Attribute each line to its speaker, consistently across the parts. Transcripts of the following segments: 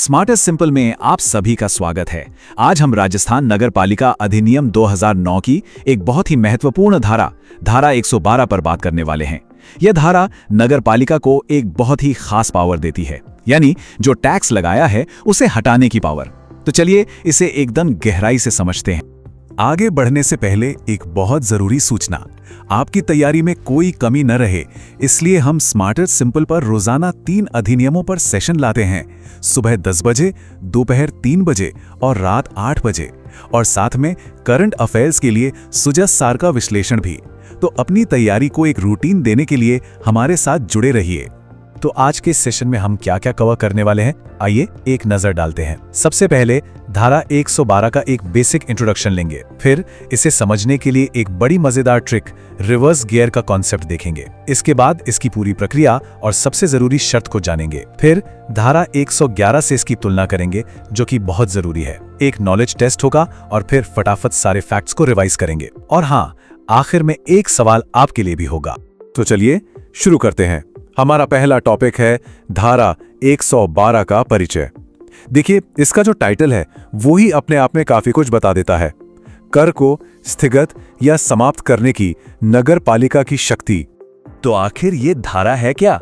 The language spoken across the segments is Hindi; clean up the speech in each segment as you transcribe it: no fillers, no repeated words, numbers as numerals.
Speaker 1: स्मार्टेस्ट सिंपल में आप सभी का स्वागत है। आज हम राजस्थान नगर पालिका अधिनियम 2009 की एक बहुत ही महत्वपूर्ण धारा 112 पर बात करने वाले हैं। यह धारा नगर पालिका को एक बहुत ही खास पावर देती है, यानी जो टैक्स लगाया है उसे हटाने की पावर। तो चलिए इसे एकदम गहराई से समझते हैं।
Speaker 2: आगे बढ़ने से पहले एक बहुत जरूरी सूचना, आपकी तैयारी में कोई कमी न रहे, इसलिए हम स्मार्टेस्ट सिंपल पर रोजाना 3 अधिनियमों पर सेशन लाते हैं, सुबह 10 बजे, दोपहर 3 बजे और रात 8 बजे, और साथ में करंट अफेयर्स के लिए सुजस सार का विश्लेषण भी। तो अपनी तैयारी को एक रूटीन देने के लिए हमारे साथ जुड़े रहिए।
Speaker 1: तो आज के सेशन में हम क्या क्या कवर करने वाले हैं, आइए एक नजर डालते हैं। सबसे पहले धारा 112 का एक बेसिक इंट्रोडक्शन लेंगे, फिर इसे समझने के लिए एक बड़ी मजेदार ट्रिक रिवर्स गियर का कॉन्सेप्ट देखेंगे। इसके बाद इसकी पूरी प्रक्रिया और सबसे जरूरी शर्त को जानेंगे। फिर धारा 111 से इसकी तुलना करेंगे, जो कि बहुत जरूरी है। एक नॉलेज टेस्ट होगा और फिर फटाफट सारे फैक्ट्स को रिवाइज करेंगे। और हाँ, आखिर में एक सवाल आपके लिए भी होगा।
Speaker 2: तो चलिए शुरू करते हैं। हमारा पहला टॉपिक है धारा 112 का परिचय। देखिए, इसका जो टाइटल है वो ही अपने आप में काफी कुछ बता देता है। कर को स्थगित या समाप्त करने की नगर पालिका की शक्ति।
Speaker 1: तो आखिर ये धारा है क्या?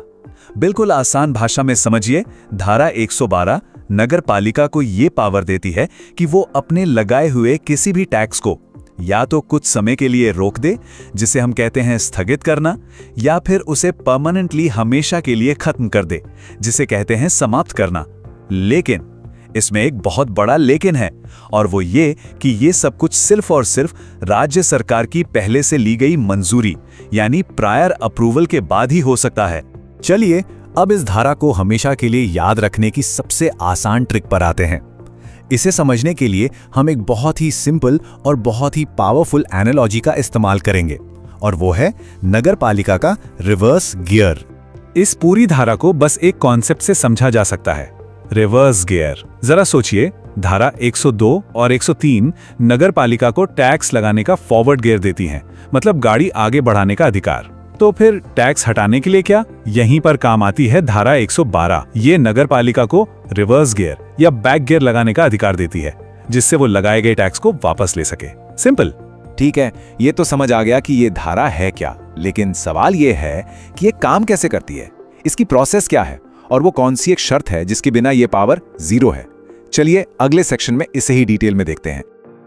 Speaker 1: बिल्कुल आसान भाषा में समझिए, धारा 112 नगर पालिका को ये पावर देती है कि वो अपने लगाए हुए किसी भी टैक्स को या तो कुछ समय के लिए रोक दे, जिसे हम कहते हैं स्थगित करना, या फिर उसे परमानेंटली हमेशा के लिए खत्म कर दे, जिसे कहते हैं समाप्त करना। लेकिन इसमें एक बहुत बड़ा लेकिन है, और वो ये कि ये सब कुछ सिर्फ और सिर्फ राज्य सरकार की पहले से ली गई मंजूरी यानी प्रायर अप्रूवल के बाद ही हो सकता है।
Speaker 2: चलिए अब इस धारा को हमेशा के लिए याद रखने की सबसे आसान ट्रिक पर आते हैं। इसे समझने के लिए हम एक बहुत ही सिंपल और बहुत ही पावरफुल एनालॉजी का इस्तेमाल करेंगे, और वो है नगर पालिका का रिवर्स गियर।
Speaker 1: इस पूरी धारा को बस एक कॉन्सेप्ट से समझा जा सकता है, रिवर्स गियर। जरा सोचिए, धारा 102 और 103 नगर पालिका को टैक्स लगाने का फॉरवर्ड गियर देती हैं, मतलब गाड़ी आगे बढ़ाने का अधिकार। तो फिर टैक्स हटाने के लिए क्या? यहीं पर काम आती है धारा 112। ये नगर पालिका को रिवर्स गियर या बैक गियर लगाने का अधिकार देती है, जिससे वो लगाए गए टैक्स को वापस ले सके। सिंपल।
Speaker 2: ठीक है, ये तो समझ आ गया कि ये धारा है क्या, लेकिन सवाल ये है कि ये काम कैसे करती है, इसकी प्रोसेस क्या है, और वो कौन सी एक शर्त है जिसके बिना ये पावर 0 है। चलिए अगले सेक्शन में इसे ही डिटेल में देखते हैं।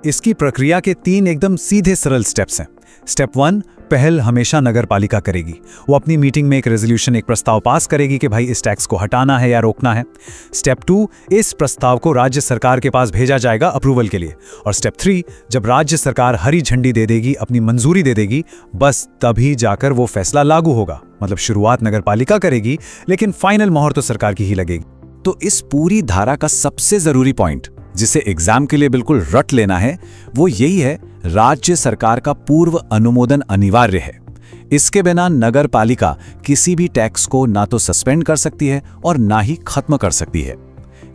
Speaker 1: इसकी प्रक्रिया के 3 एकदम सीधे सरल स्टेप्स हैं। स्टेप 1, पहल हमेशा नगर पालिका करेगी। वो अपनी मीटिंग में एक रेजोल्यूशन, एक प्रस्ताव पास करेगी कि भाई इस टैक्स को हटाना है या रोकना है। स्टेप 2, इस प्रस्ताव को राज्य सरकार के पास भेजा जाएगा अप्रूवल के लिए। और स्टेप 3, जब राज्य सरकार हरी झंडी दे देगी, अपनी मंजूरी दे देगी, बस तभी जाकर वो फैसला लागू होगा। मतलब शुरुआत नगर पालिका करेगी, लेकिन फाइनल मोहर तो सरकार की ही लगेगी।
Speaker 2: तो इस पूरी धारा का सबसे जरूरी पॉइंट, जिसे एग्जाम के लिए बिल्कुल रट लेना है, वो यही है, राज्य सरकार का पूर्व अनुमोदन अनिवार्य है। इसके बिना नगर पालिका किसी भी टैक्स को ना तो सस्पेंड कर सकती है और ना ही खत्म कर सकती है।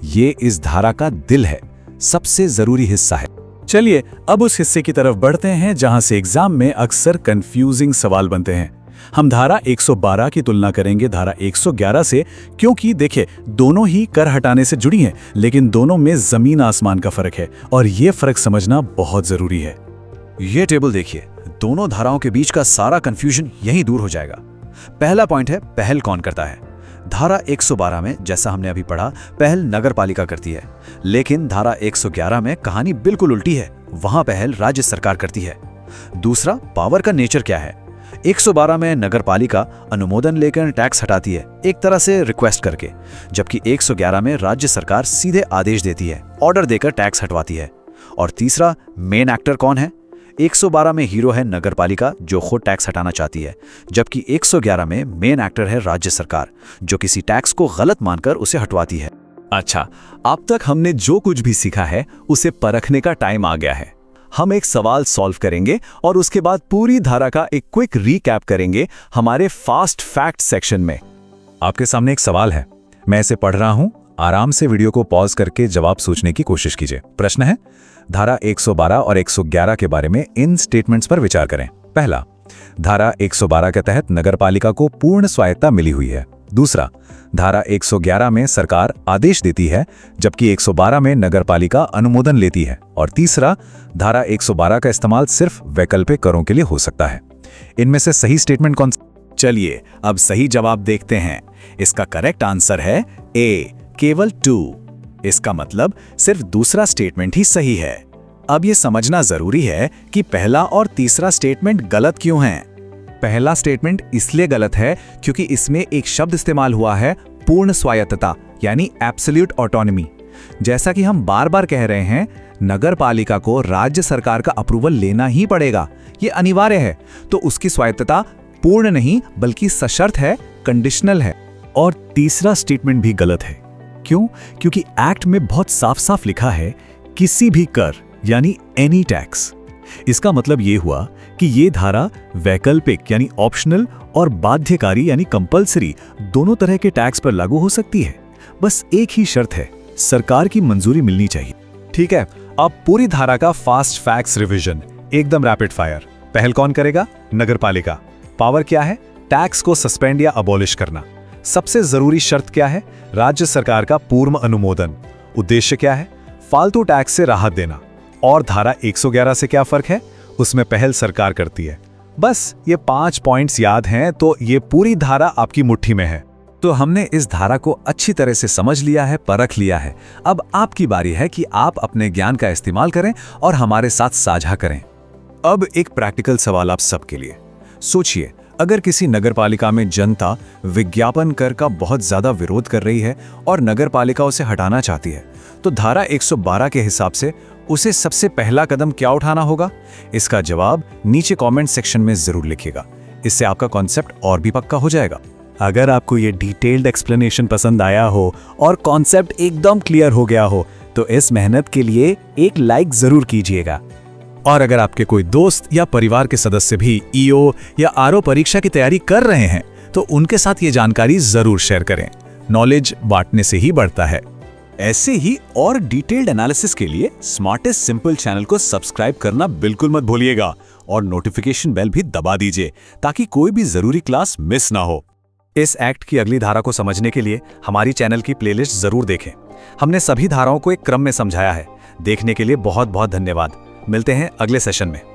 Speaker 2: ये इस धारा का दिल है, सबसे जरूरी हिस्सा है।
Speaker 1: चलिए अब उस हिस्से की तरफ बढ़ते हैं जहां से एग्जाम में अक्सर कंफ्यूजिंग सवाल बनते हैं। हम धारा 112 की तुलना करेंगे धारा 111 से, क्योंकि देखिए दोनों ही कर हटाने से जुड़ी हैं, लेकिन दोनों में जमीन आसमान का फर्क है, और ये फर्क समझना बहुत जरूरी है।
Speaker 2: ये टेबल देखिए, दोनों धाराओं के बीच का सारा कंफ्यूजन यहीं दूर हो जाएगा। पहला पॉइंट है, पहल कौन करता है। धारा 112 में, जैसा हमने अभी पढ़ा, पहल नगर पालिका करती है, लेकिन धारा 111 में कहानी बिल्कुल उल्टी है, वहां पहल राज्य सरकार करती है। दूसरा, पावर का नेचर क्या है। 112 में नगर पालिका अनुमोदन लेकर टैक्स हटाती है, एक तरह से रिक्वेस्ट करके, जबकि 111 में राज्य सरकार सीधे आदेश देती है, ऑर्डर देकर टैक्स हटवाती है। और तीसरा, मेन एक्टर कौन है। 112 में हीरो है नगर पालिका, जो खुद टैक्स हटाना चाहती है, जबकि 111 में मेन एक्टर है राज्य सरकार, जो किसी टैक्स को गलत मानकर उसे हटवाती है।
Speaker 1: अच्छा, अब तक हमने जो कुछ भी सीखा है उसे परखने का टाइम आ गया है। हम एक सवाल सॉल्व करेंगे और उसके बाद पूरी धारा का एक क्विक रीकैप करेंगे हमारे फास्ट फैक्ट सेक्शन में। आपके सामने एक सवाल है, मैं इसे पढ़ रहा हूं, आराम से वीडियो को पॉज करके जवाब सोचने की कोशिश कीजिए। प्रश्न है, धारा 112 और 111 के बारे में इन स्टेटमेंट्स पर विचार करें। पहला, धारा 112 के तहत नगर पालिका को पूर्ण स्वायत्ता मिली हुई है। दूसरा, धारा 111 में सरकार आदेश देती है जबकि 112 में नगरपालिका अनुमोदन लेती है। और तीसरा, धारा 112 का इस्तेमाल सिर्फ वैकल्पिक करों के लिए हो सकता है। इनमें से सही स्टेटमेंट कौन सा?
Speaker 2: चलिए अब सही जवाब देखते हैं। इसका करेक्ट आंसर है ए, केवल 2। इसका मतलब सिर्फ दूसरा स्टेटमेंट ही सही है। अब ये समझना जरूरी है कि पहला और तीसरा स्टेटमेंट गलत क्यों हैं।
Speaker 1: पहला स्टेटमेंट इसलिए गलत है क्योंकि इसमें एक शब्द इस्तेमाल हुआ है, पूर्ण स्वायत्तता, यानी एब्सोल्यूट ऑटोनॉमी। जैसा कि हम बार बार कह रहे हैं, नगर पालिका को राज्य सरकार का अप्रूवल लेना ही पड़ेगा, ये अनिवार्य है। तो उसकी स्वायत्तता पूर्ण नहीं बल्कि सशर्त है, कंडीशनल है।
Speaker 2: और तीसरा स्टेटमेंट भी गलत है। क्यों? क्योंकि एक्ट में बहुत साफ साफ लिखा है किसी भी कर, यानी एनी टैक्स। इसका मतलब ये हुआ कि ये धारा वैकल्पिक यानी ऑप्शनल और बाध्यकारी यानी कंपल्सरी दोनों तरह के टैक्स पर लागू हो सकती है। बस एक ही शर्त है, सरकार की मंजूरी मिलनी चाहिए।
Speaker 1: ठीक है, अब पूरी धारा का फास्ट फैक्ट्स रिवीजन, एकदम रैपिड फायर। पहल कौन करेगा? नगरपालिका। पावर क्या है? टैक्स को सस्पेंड या अबॉलिश करना। सबसे जरूरी शर्त क्या है? राज्य सरकार का पूर्ण अनुमोदन। उद्देश्य क्या है? फालतू टैक्स से राहत देना। और धारा 111 से क्या फर्क है? उसमें पहल सरकार करती है। बस ये 5 पॉइंट्स याद हैं तो ये पूरी धारा आपकी मुट्ठी में है। तो हमने इस धारा को अच्छी तरह से समझ लिया है, परख लिया है। अब आपकी बारी है कि आप अपने ज्ञान का इस्तेमाल करें और हमारे साथ साझा करें।
Speaker 2: अब एक प्रैक्टिकल सवाल आप सबके लिए। सोचिए, अगर किसी नगरपालिका में जनता विज्ञापन कर का बहुत ज्यादा विरोध कर रही है और नगरपालिका उसे हटाना चाहती है, तो धारा 112 के हिसाब से उसे सबसे पहला कदम क्या उठाना होगा? इसका जवाब नीचे कमेंट सेक्शन में जरूर लिखिएगा। इससे आपका कॉन्सेप्ट और भी पक्का हो जाएगा। अगर आपको ये डिटेल्ड एक्सप्लेनेशन पसंद आया हो और कॉन्सेप्ट एकदम क्लियर हो गया हो, तो इस मेहनत के लिए एक लाइक जरूर कीजिएगा। और अगर आपके कोई दोस्त या परिवार के सदस्य भी ईओ या आरओ परीक्षा की तैयारी कर रहे हैं, तो उनके साथ ये जानकारी जरूर शेयर करें। नॉलेज बांटने से ही बढ़ता है। ऐसे ही और डिटेल्ड एनालिसिस के लिए स्मार्टेस्ट सिंपल चैनल को सब्सक्राइब करना बिल्कुल मत भूलिएगा और नोटिफिकेशन बेल भी दबा दीजिए ताकि कोई भी जरूरी क्लास मिस ना हो।
Speaker 1: इस एक्ट की अगली धारा को समझने के लिए हमारी चैनल की प्लेलिस्ट जरूर देखें। हमने सभी धाराओं को एक क्रम में समझाया है। देखने के लिए बहुत बहुत धन्यवाद। मिलते हैं अगले सेशन में।